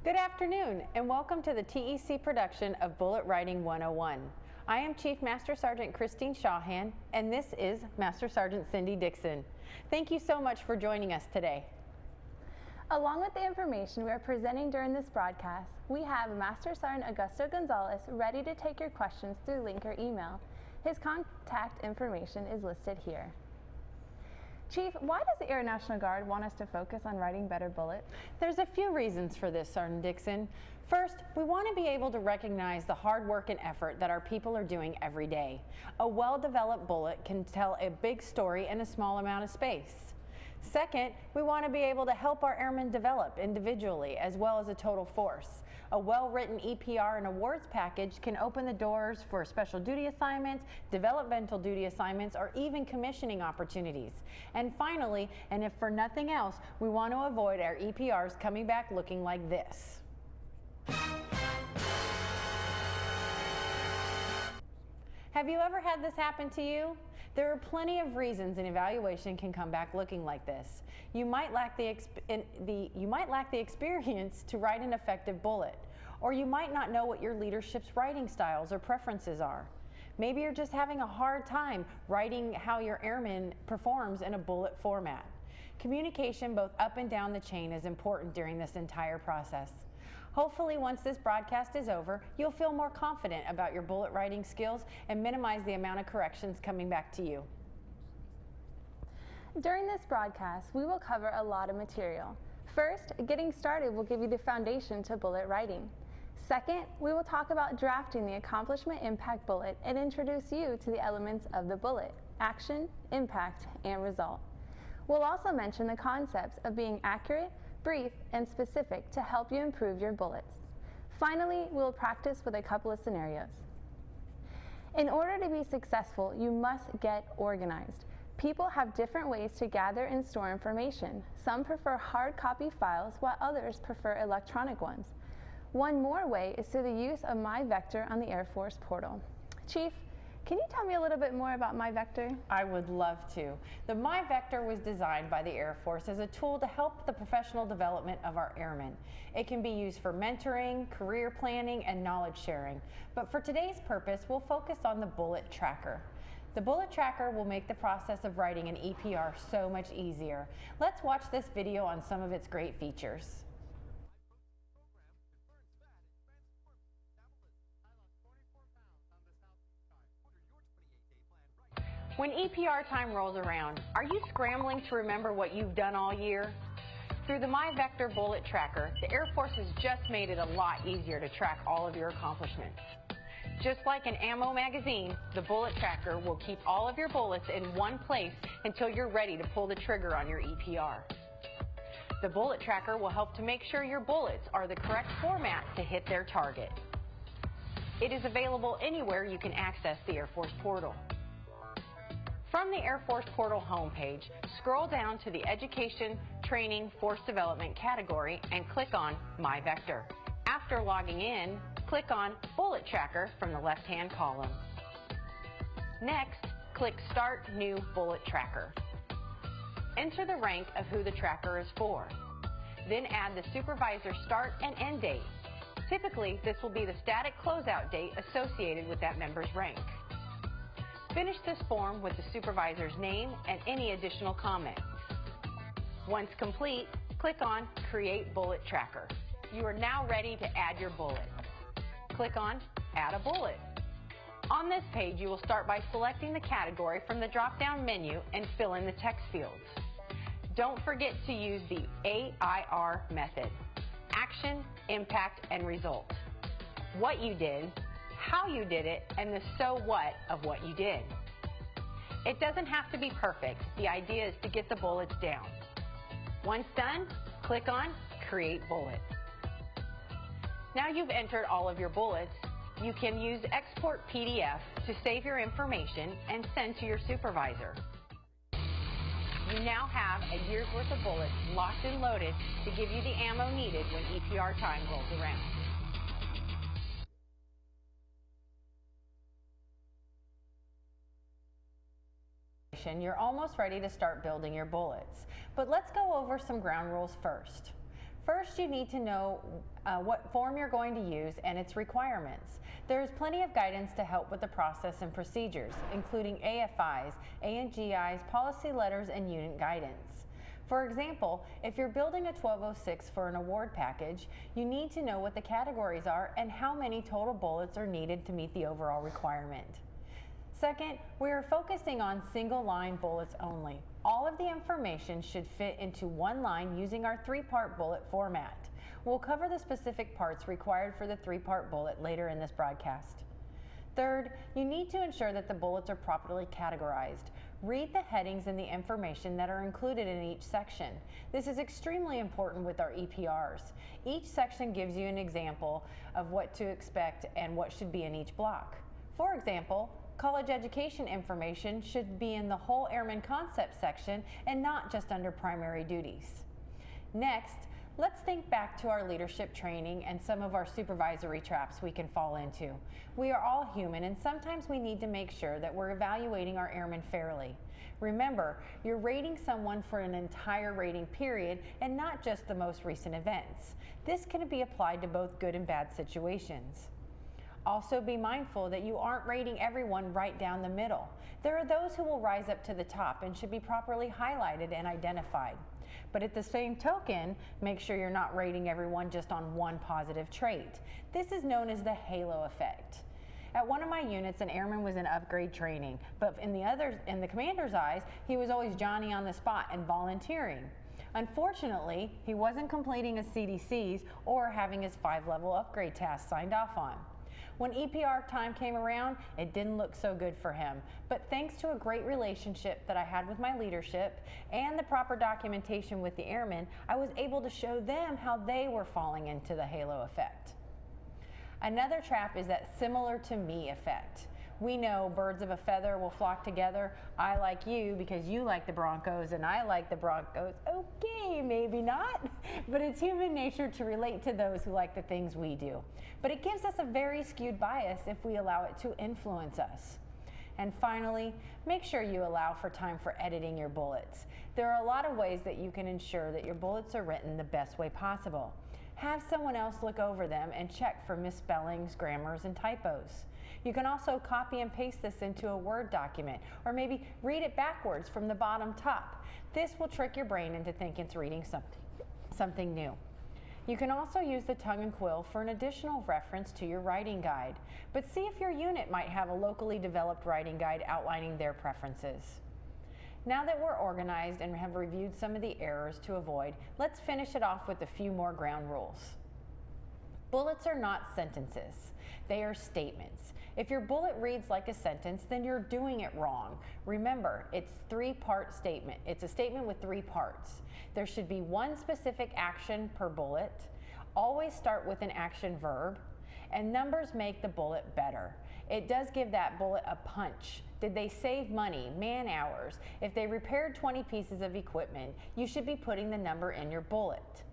Good afternoon and welcome to the TEC production of Bullet Writing 101. I am Chief Master Sergeant Christine Shawhan and this is Master Sergeant Cindy Dixon. Thank you so much for joining us today. Along with the information we are presenting during this broadcast, we have Master Sergeant Augusto Gonzalez ready to take your questions through link or email. His contact information is listed here. Chief, why does the Air National Guard want us to focus on writing better bullets? There's a few reasons for this, Sergeant Dixon. First, we want to be able to recognize the hard work and effort that our people are doing every day. A well-developed bullet can tell a big story in a small amount of space. Second, we want to be able to help our airmen develop individually as well as a total force. A well-written EPR and awards package can open the doors for special duty assignments, developmental duty assignments, or even commissioning opportunities. And finally, and if for nothing else, we want to avoid our EPRs coming back looking like this. Have you ever had this happen to you? There are plenty of reasons an evaluation can come back looking like this. You might lack the experience to write an effective bullet, or you might not know what your leadership's writing styles or preferences are. Maybe you're just having a hard time writing how your airman performs in a bullet format. Communication both up and down the chain is important during this entire process. Hopefully, once this broadcast is over, you'll feel more confident about your bullet writing skills and minimize the amount of corrections coming back to you. During this broadcast, we will cover a lot of material. First, getting started will give you the foundation to bullet writing. Second, we will talk about drafting the accomplishment impact bullet and introduce you to the elements of the bullet: action, impact, and result. We'll also mention the concepts of being accurate, brief, and specific to help you improve your bullets. Finally, we'll practice with a couple of scenarios. In order to be successful, you must get organized. People have different ways to gather and store information. Some prefer hard copy files, while others prefer electronic ones. One more way is through the use of MyVector on the Air Force portal. Chief, can you tell me a little bit more about MyVector? I would love to. The MyVector was designed by the Air Force as a tool to help the professional development of our airmen. It can be used for mentoring, career planning, and knowledge sharing. But for today's purpose, we'll focus on the bullet tracker. The bullet tracker will make the process of writing an EPR so much easier. Let's watch this video on some of its great features. When EPR time rolls around, are you scrambling to remember what you've done all year? Through the MyVector Bullet Tracker, the Air Force has just made it a lot easier to track all of your accomplishments. Just like an ammo magazine, the Bullet Tracker will keep all of your bullets in one place until you're ready to pull the trigger on your EPR. The Bullet Tracker will help to make sure your bullets are the correct format to hit their target. It is available anywhere you can access the Air Force portal. From the Air Force portal homepage, scroll down to the Education, Training, Force Development category and click on MyVector. After logging in, click on Bullet Tracker from the left-hand column. Next, click Start New Bullet Tracker. Enter the rank of who the tracker is for. Then add the supervisor start and end date. Typically, this will be the static closeout date associated with that member's rank. Finish this form with the supervisor's name and any additional comments. Once complete, click on Create Bullet Tracker. You are now ready to add your bullet. Click on Add a Bullet. On this page, you will start by selecting the category from the drop-down menu and fill in the text fields. Don't forget to use the AIR method: action, impact, and result. What you did, how you did it, and the so what of what you did. It doesn't have to be perfect. The idea is to get the bullets down. Once done, click on Create Bullet. Now you've entered all of your bullets, you can use Export PDF to save your information and send to your supervisor. You now have a year's worth of bullets locked and loaded to give you the ammo needed when EPR time rolls around. You're almost ready to start building your bullets. But let's go over some ground rules first. First, you need to know what form you're going to use and its requirements. There is plenty of guidance to help with the process and procedures, including AFIs, ANGIs, policy letters, and unit guidance. For example, if you're building a 1206 for an award package, you need to know what the categories are and how many total bullets are needed to meet the overall requirement. Second, we are focusing on single line bullets only. All of the information should fit into one line using our 3-part bullet format. We'll cover the specific parts required for the 3-part bullet later in this broadcast. Third, you need to ensure that the bullets are properly categorized. Read the headings and the information that are included in each section. This is extremely important with our EPRs. Each section gives you an example of what to expect and what should be in each block. For example, college education information should be in the whole Airman Concept section and not just under primary duties. Next, let's think back to our leadership training and some of our supervisory traps we can fall into. We are all human, and sometimes we need to make sure that we're evaluating our airmen fairly. Remember, you're rating someone for an entire rating period and not just the most recent events. This can be applied to both good and bad situations. Also, be mindful that you aren't rating everyone right down the middle. There are those who will rise up to the top and should be properly highlighted and identified. But at the same token, make sure you're not rating everyone just on one positive trait. This is known as the halo effect. At one of my units, an airman was in upgrade training, but in the commander's eyes, he was always Johnny on the spot and volunteering. Unfortunately, he wasn't completing his CDCs or having his 5-level upgrade tasks signed off on. When EPR time came around, it didn't look so good for him, but thanks to a great relationship that I had with my leadership and the proper documentation with the airmen, I was able to show them how they were falling into the halo effect. Another trap is that similar to me effect. We know birds of a feather will flock together. I like you because you like the Broncos and I like the Broncos. Okay, maybe not, but it's human nature to relate to those who like the things we do. But it gives us a very skewed bias if we allow it to influence us. And finally, make sure you allow for time for editing your bullets. There are a lot of ways that you can ensure that your bullets are written the best way possible. Have someone else look over them and check for misspellings, grammars, and typos. You can also copy and paste this into a Word document, or maybe read it backwards from the bottom top. This will trick your brain into thinking it's reading something new. You can also use the tongue and quill for an additional reference to your writing guide, but see if your unit might have a locally developed writing guide outlining their preferences. Now that we're organized and have reviewed some of the errors to avoid, let's finish it off with a few more ground rules. Bullets are not sentences. They are statements. If your bullet reads like a sentence, then you're doing it wrong. Remember, it's a 3-part statement. It's a statement with 3 parts. There should be one specific action per bullet. Always start with an action verb, and numbers make the bullet better. It does give that bullet a punch. Did they save money, man hours? If they repaired 20 pieces of equipment, you should be putting the number in your bullet.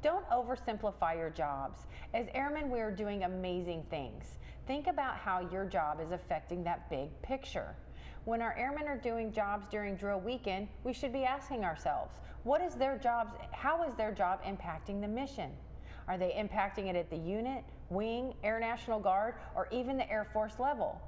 Don't oversimplify your jobs. As airmen, we are doing amazing things. Think about how your job is affecting that big picture. When our airmen are doing jobs during drill weekend, we should be asking ourselves, how is their job impacting the mission? Are they impacting it at the unit, wing, Air National Guard, or even the Air Force level?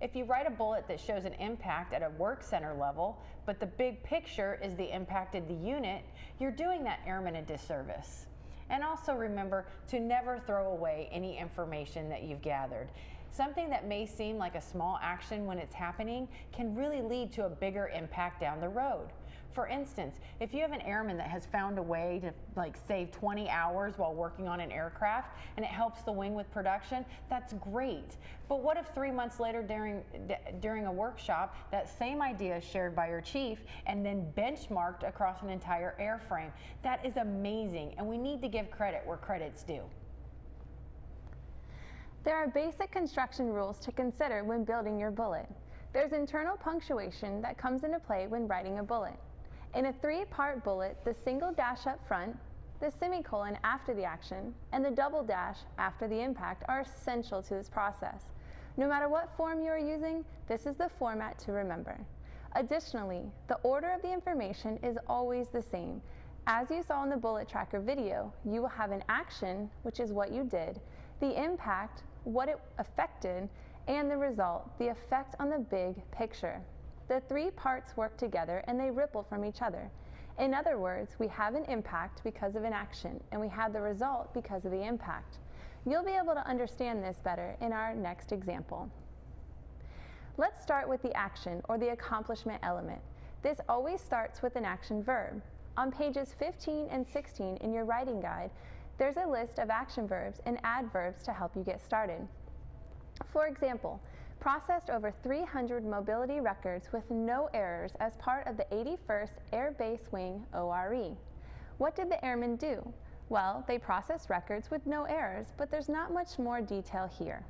If you write a bullet that shows an impact at a work center level, but the big picture is the impact of the unit, you're doing that airman a disservice. And also remember to never throw away any information that you've gathered. Something that may seem like a small action when it's happening can really lead to a bigger impact down the road. For instance, if you have an airman that has found a way to save 20 hours while working on an aircraft and it helps the wing with production, that's great. But what if 3 months later during a workshop, that same idea is shared by your chief and then benchmarked across an entire airframe? That is amazing, and we need to give credit where credit's due. There are basic construction rules to consider when building your bullet. There's internal punctuation that comes into play when writing a bullet. In a 3-part bullet, the single dash up front, the semicolon after the action, and the double dash after the impact are essential to this process. No matter what form you are using, this is the format to remember. Additionally, the order of the information is always the same. As you saw in the bullet tracker video, you will have an action, which is what you did, the impact, what it affected, and the result, the effect on the big picture. The three parts work together and they ripple from each other. In other words, we have an impact because of an action, and we have the result because of the impact. You'll be able to understand this better in our next example. Let's start with the action or the accomplishment element. This always starts with an action verb. On pages 15 and 16 in your writing guide, there's a list of action verbs and adverbs to help you get started. For example, processed over 300 mobility records with no errors as part of the 81st Air Base Wing ORE. What did the airmen do? Well, they processed records with no errors, but there's not much more detail here.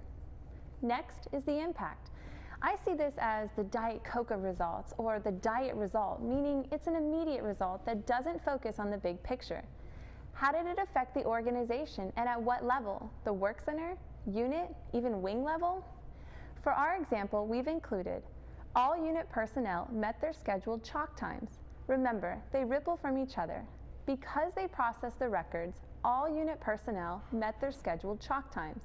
Next is the impact. I see this as the Diet Coca results, or the diet result, meaning it's an immediate result that doesn't focus on the big picture. How did it affect the organization, and at what level? The work center, unit, even wing level? For our example, we've included all unit personnel met their scheduled chalk times. Remember, they ripple from each other. Because they processed the records, all unit personnel met their scheduled chalk times.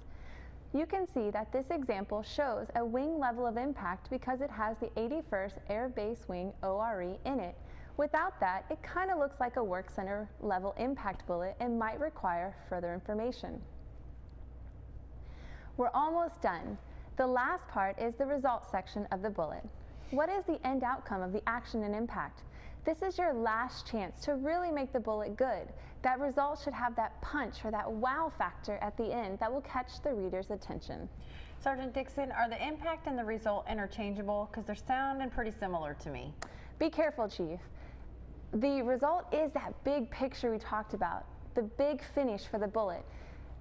You can see that this example shows a wing level of impact because it has the 81st Air Base Wing ORE in it. Without that, it kind of looks like a work center level impact bullet and might require further information. We're almost done. The last part is the results section of the bullet. What is the end outcome of the action and impact? This is your last chance to really make the bullet good. That result should have that punch or that wow factor at the end that will catch the reader's attention. Sergeant Dixon, are the impact and the result interchangeable? Because they're sounding pretty similar to me. Be careful, Chief. The result is that big picture we talked about, the big finish for the bullet.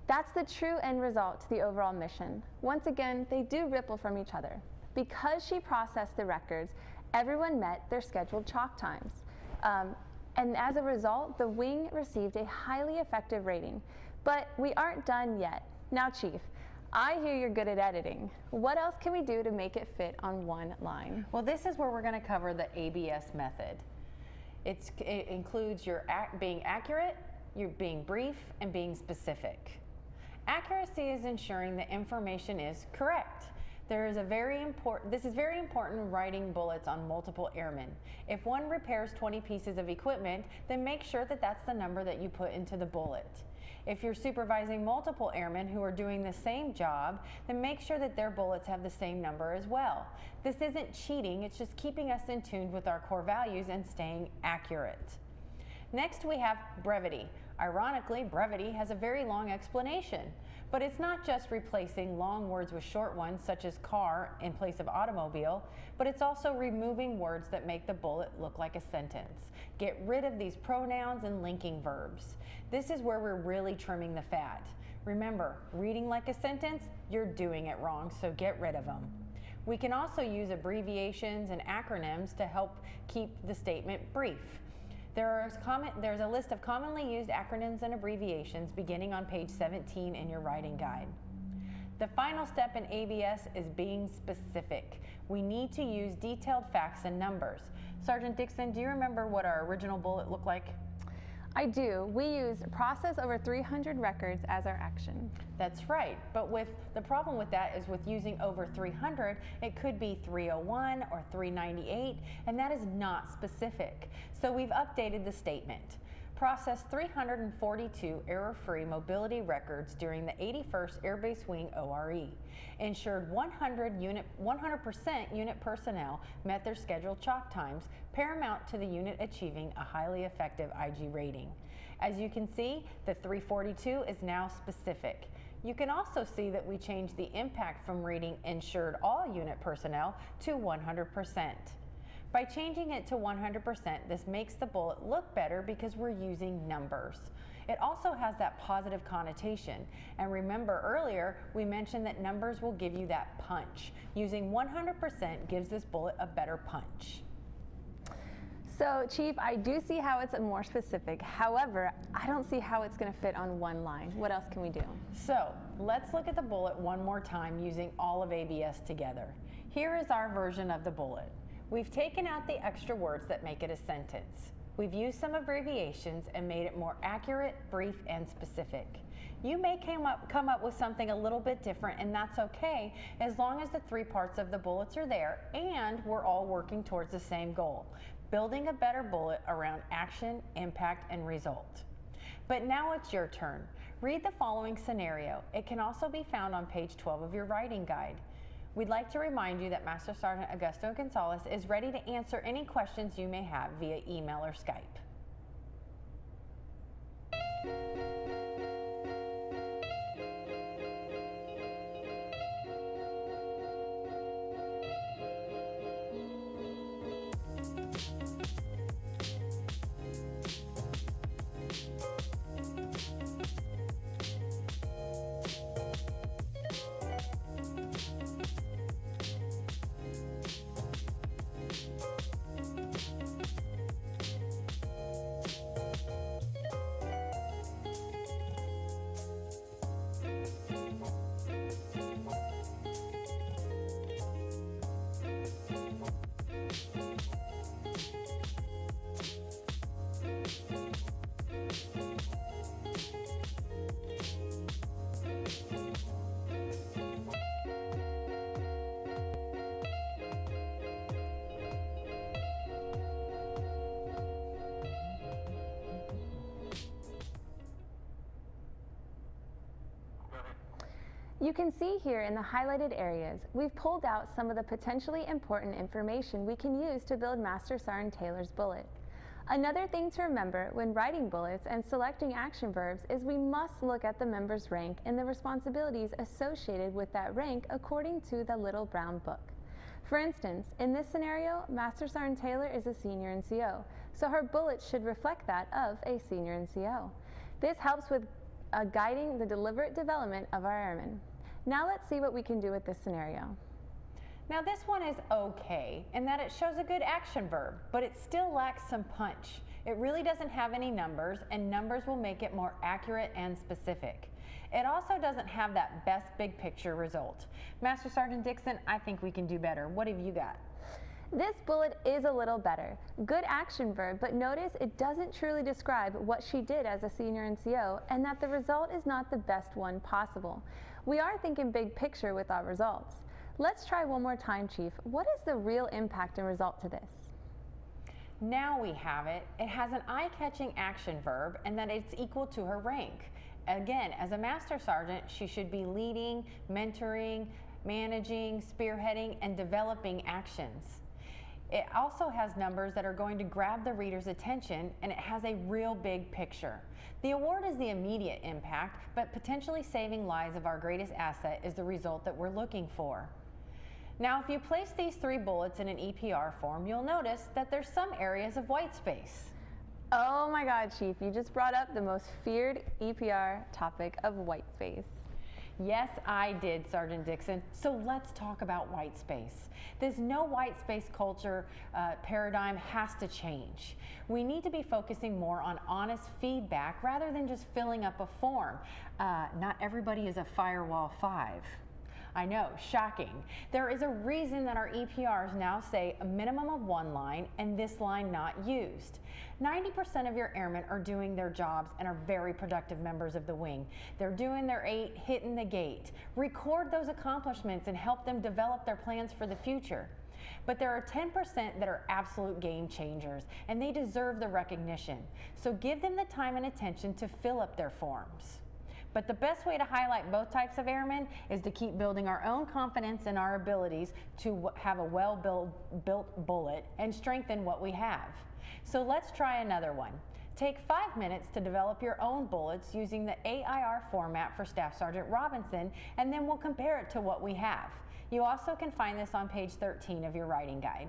That's the true end result to the overall mission. Once again, they do ripple from each other. Because she processed the records, everyone met their scheduled chalk times. And as a result, the wing received a highly effective rating. But we aren't done yet. Now, Chief, I hear you're good at editing. What else can we do to make it fit on one line? Well, this is where we're going to cover the ABS method. It includes your being accurate, your being brief, and being specific. Accuracy is ensuring the information is correct. This is very important writing bullets on multiple airmen. If one repairs 20 pieces of equipment, then make sure that that's the number that you put into the bullet. If you're supervising multiple airmen who are doing the same job, then make sure that their bullets have the same number as well. This isn't cheating, it's just keeping us in tune with our core values and staying accurate. Next, we have brevity. Ironically, brevity has a very long explanation, but it's not just replacing long words with short ones such as car in place of automobile, but it's also removing words that make the bullet look like a sentence. Get rid of these pronouns and linking verbs. This is where we're really trimming the fat. Remember, reading like a sentence, you're doing it wrong, so get rid of them. We can also use abbreviations and acronyms to help keep the statement brief. There's a list of commonly used acronyms and abbreviations beginning on page 17 in your writing guide. The final step in ABS is being specific. We need to use detailed facts and numbers. Sergeant Dixon, do you remember what our original bullet looked like? I do. We use process over 300 records as our action. That's right, but the problem with that is with using over 300, it could be 301 or 398, and that is not specific. So we've updated the statement. Processed 342 error-free mobility records during the 81st Air Base Wing ORE. Ensured 100% unit personnel met their scheduled chalk times, paramount to the unit achieving a highly effective IG rating. As you can see, the 342 is now specific. You can also see that we changed the impact from reading ensured all unit personnel to 100%. By changing it to 100%, this makes the bullet look better because we're using numbers. It also has that positive connotation. And remember earlier, we mentioned that numbers will give you that punch. Using 100% gives this bullet a better punch. So, Chief, I do see how it's more specific. However, I don't see how it's going to fit on one line. What else can we do? So, let's look at the bullet one more time using all of ABS together. Here is our version of the bullet. We've taken out the extra words that make it a sentence. We've used some abbreviations and made it more accurate, brief, and specific. You may come up with something a little bit different, and that's okay, as long as the 3 parts of the bullets are there and we're all working towards the same goal, building a better bullet around action, impact, and result. But now it's your turn. Read the following scenario. It can also be found on page 12 of your writing guide. We'd like to remind you that Master Sergeant Augusto Gonzalez is ready to answer any questions you may have via email or Skype. You can see here in the highlighted areas, we've pulled out some of the potentially important information we can use to build Master Sergeant Taylor's bullet. Another thing to remember when writing bullets and selecting action verbs is we must look at the member's rank and the responsibilities associated with that rank according to the Little Brown Book. For instance, in this scenario, Master Sergeant Taylor is a senior NCO, so her bullet should reflect that of a senior NCO. This helps with guiding the deliberate development of our airmen. Now let's see what we can do with this scenario. Now this one is okay in that it shows a good action verb, but it still lacks some punch. It really doesn't have any numbers, and numbers will make it more accurate and specific. It also doesn't have that best big picture result. Master Sergeant Dixon, I think we can do better. What have you got? This bullet is a little better. Good action verb, but notice it doesn't truly describe what she did as a senior NCO and that the result is not the best one possible. We are thinking big picture with our results. Let's try one more time, Chief. What is the real impact and result to this? Now we have it. It has an eye-catching action verb and that it's equal to her rank. Again, as a Master Sergeant, she should be leading, mentoring, managing, spearheading, and developing actions. It also has numbers that are going to grab the reader's attention, and it has a real big picture. The award is the immediate impact, but potentially saving lives of our greatest asset is the result that we're looking for. Now, if you place these 3 bullets in an EPR form, you'll notice that there's some areas of white space. Oh my God, Chief, you just brought up the most feared EPR topic of white space. Yes, I did, Sergeant Dixon. So let's talk about white space. This no white space culture paradigm has to change. We need to be focusing more on honest feedback rather than just filling up a form. Not everybody is a Firewall 5. I know, shocking. There is a reason that our EPRs now say a minimum of 1 line and this line not used. 90% of your airmen are doing their jobs and are very productive members of the wing. They're doing their 8, hitting the gate. Record those accomplishments and help them develop their plans for the future. But there are 10% that are absolute game changers, and they deserve the recognition. So give them the time and attention to fill up their forms. But the best way to highlight both types of airmen is to keep building our own confidence in our abilities to have a well-built bullet and strengthen what we have. So let's try another one. Take 5 minutes to develop your own bullets using the AIR format for Staff Sergeant Robinson, and then we'll compare it to what we have. You also can find this on page 13 of your writing guide.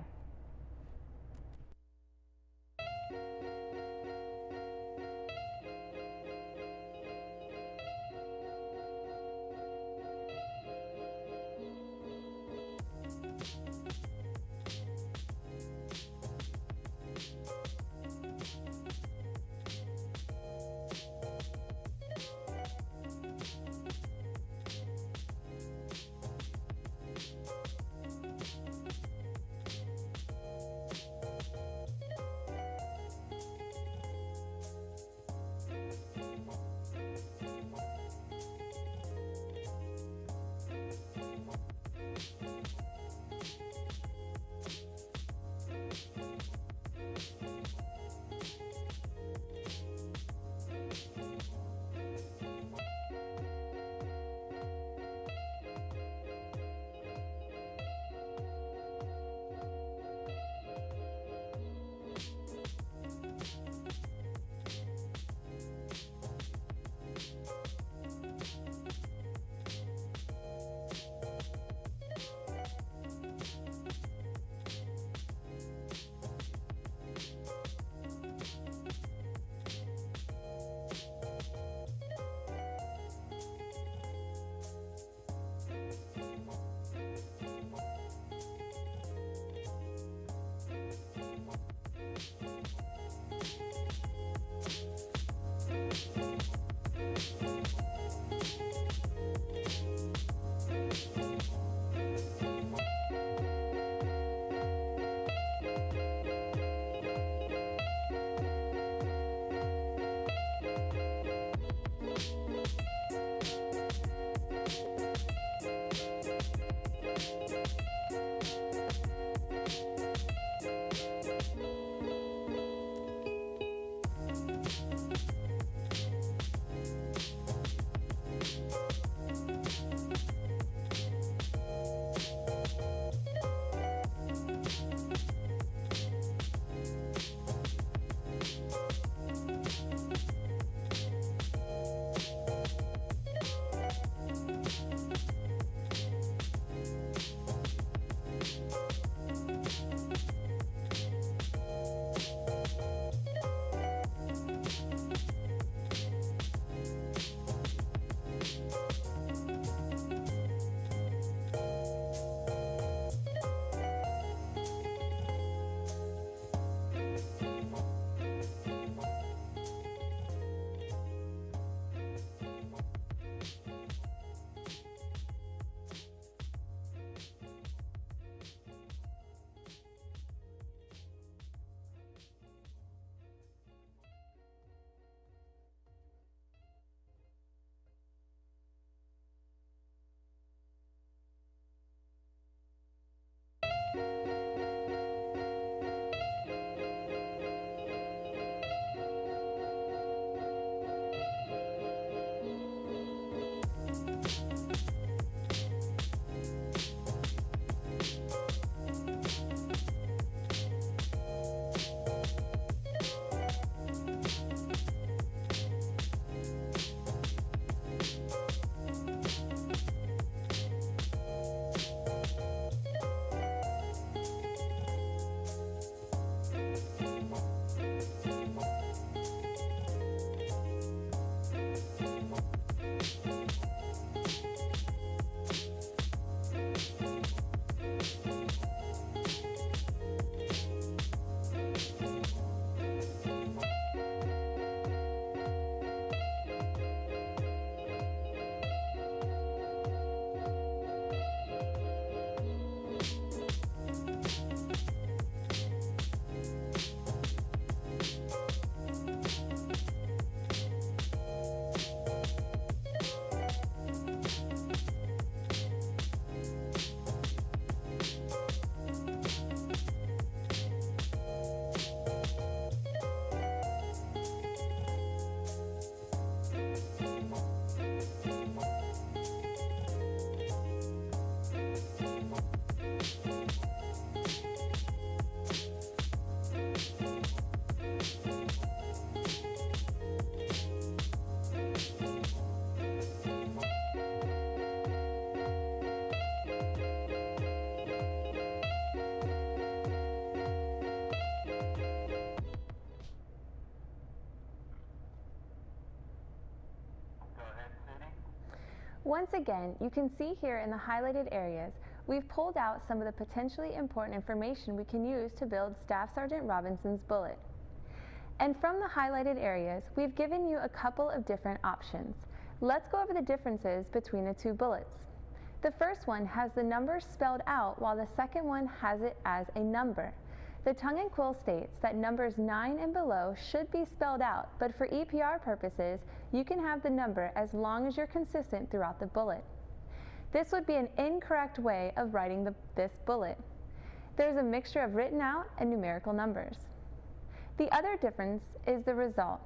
Once again, you can see here in the highlighted areas, we've pulled out some of the potentially important information we can use to build Staff Sergeant Robinson's bullet. And from the highlighted areas, we've given you a couple of different options. Let's go over the differences between the two bullets. The first one has the numbers spelled out while the second one has it as a number. The tongue and quill states that numbers 9 and below should be spelled out, but for EPR purposes, you can have the number as long as you're consistent throughout the bullet. This would be an incorrect way of writing this bullet. There's a mixture of written out and numerical numbers. The other difference is the result.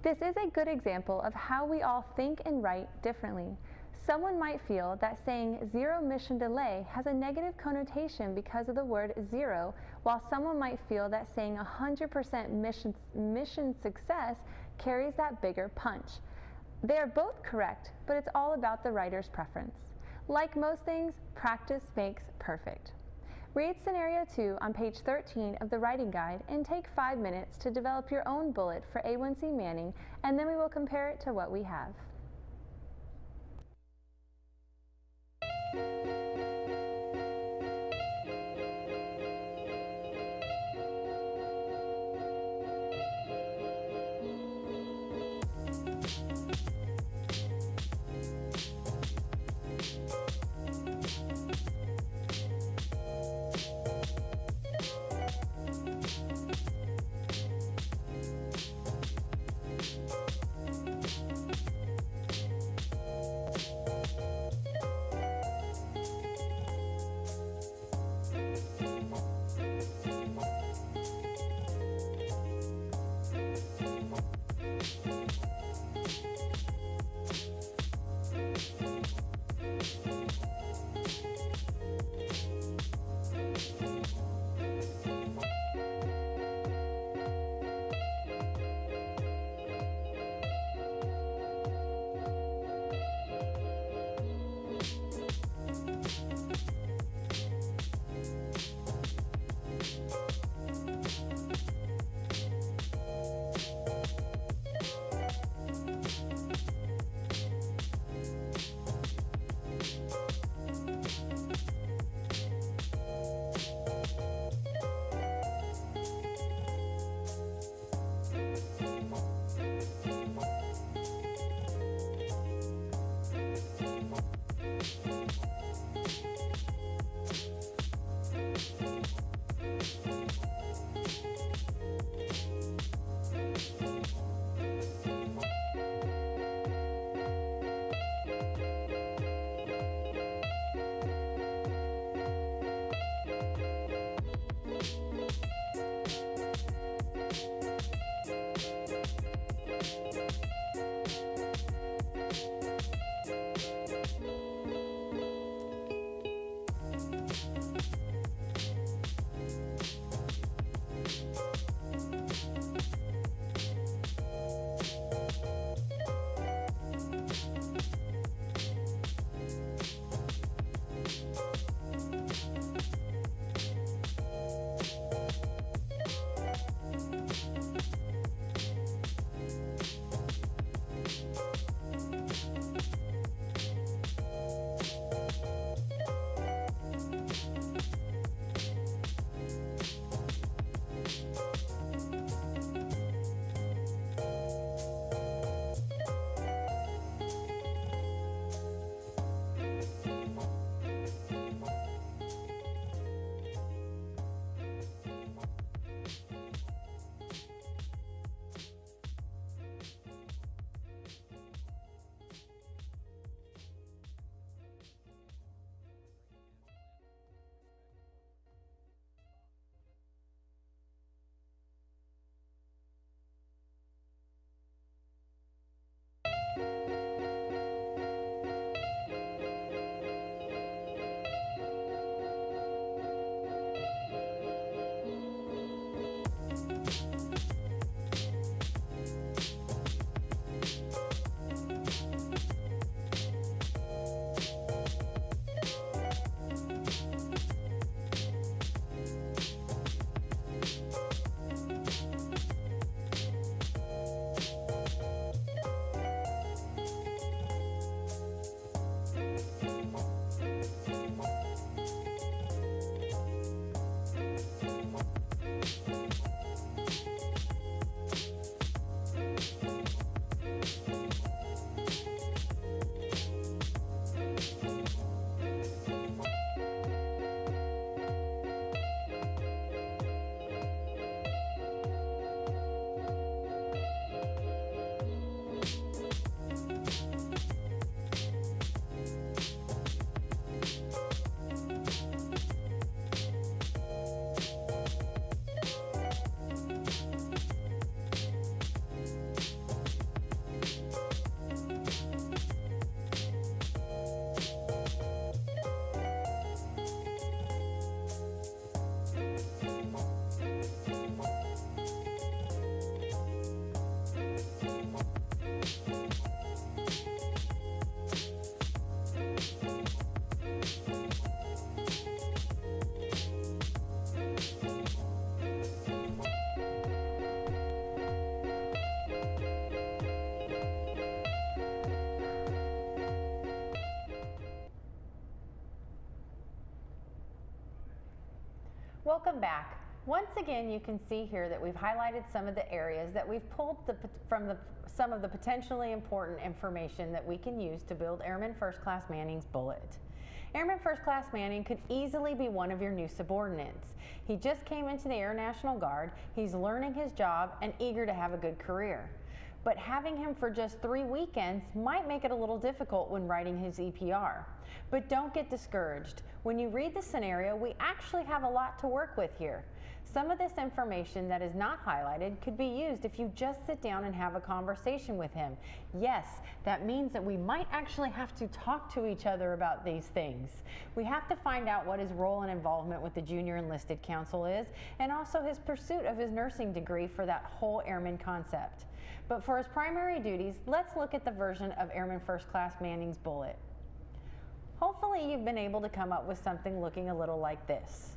This is a good example of how we all think and write differently. Someone might feel that saying 0 mission delay has a negative connotation because of the word 0, while someone might feel that saying 100% mission success carries that bigger punch. They are both correct, but it's all about the writer's preference. Like most things, practice makes perfect. Read scenario 2 on page 13 of the writing guide and take 5 minutes to develop your own bullet for A1C Manning, and then we will compare it to what we have. Welcome back. Once again, you can see here that we've highlighted some of the areas that we've pulled from some of the potentially important information that we can use to build Airman First Class Manning's bullet. Airman First Class Manning could easily be one of your new subordinates. He just came into the Air National Guard, he's learning his job and eager to have a good career. But having him for just 3 weekends might make it a little difficult when writing his EPR. But don't get discouraged. When you read the scenario, we actually have a lot to work with here. Some of this information that is not highlighted could be used if you just sit down and have a conversation with him. Yes, that means that we might actually have to talk to each other about these things. We have to find out what his role and involvement with the Junior Enlisted Council is, and also his pursuit of his nursing degree for that whole airman concept. But for his primary duties, let's look at the version of Airman First Class Manning's bullet. Hopefully you've been able to come up with something looking a little like this.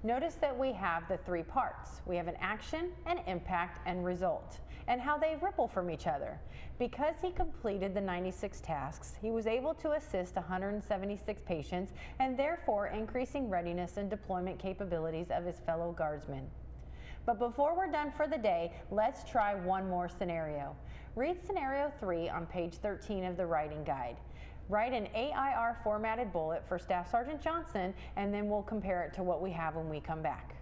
Notice that we have the 3 parts. We have an action, an impact, and result, and how they ripple from each other. Because he completed the 96 tasks, he was able to assist 176 patients and therefore increasing readiness and deployment capabilities of his fellow guardsmen. But before we're done for the day, let's try one more scenario. Read scenario 3 on page 13 of the writing guide. Write an AIR formatted bullet for Staff Sergeant Johnson, and then we'll compare it to what we have when we come back.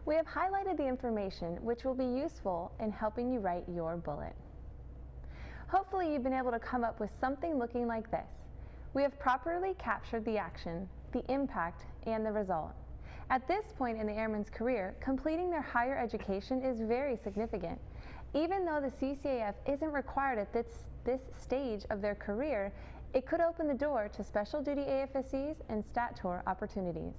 We have highlighted the information which will be useful in helping you write your bullet. Hopefully you've been able to come up with something looking like this. We have properly captured the action, the impact, and the result. At this point in the airman's career, completing their higher education is very significant. Even though the CCAF isn't required at this stage of their career, it could open the door to special duty AFSCs and stat tour opportunities.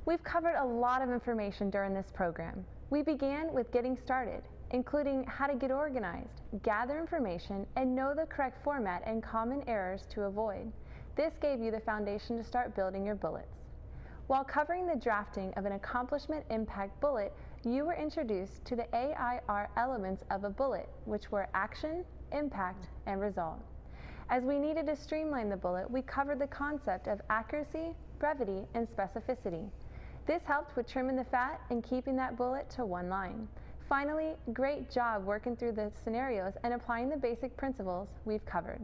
We've covered a lot of information during this program. We began with getting started, including how to get organized, gather information, and know the correct format and common errors to avoid. This gave you the foundation to start building your bullets. While covering the drafting of an accomplishment impact bullet, you were introduced to the AIR elements of a bullet, which were action, impact, and result. As we needed to streamline the bullet, we covered the concept of accuracy, brevity, and specificity. This helped with trimming the fat and keeping that bullet to one line. Finally, great job working through the scenarios and applying the basic principles we've covered.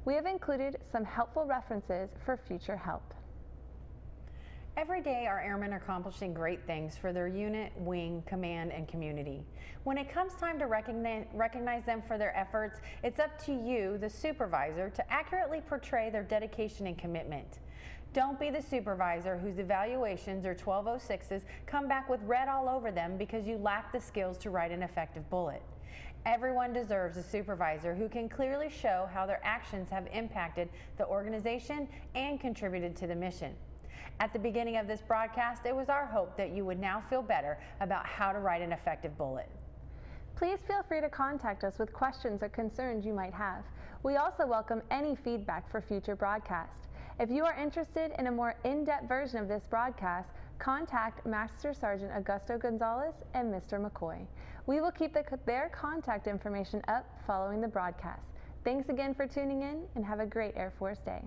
We have included some helpful references for future help. Every day, our airmen are accomplishing great things for their unit, wing, command, and community. When it comes time to recognize them for their efforts, it's up to you, the supervisor, to accurately portray their dedication and commitment. Don't be the supervisor whose evaluations or 1206s come back with red all over them because you lack the skills to write an effective bullet. Everyone deserves a supervisor who can clearly show how their actions have impacted the organization and contributed to the mission. At the beginning of this broadcast, it was our hope that you would now feel better about how to write an effective bullet. Please feel free to contact us with questions or concerns you might have. We also welcome any feedback for future broadcasts. If you are interested in a more in-depth version of this broadcast, contact Master Sergeant Augusto Gonzalez and Mr. McCoy. We will keep their contact information up following the broadcast. Thanks again for tuning in and have a great Air Force Day.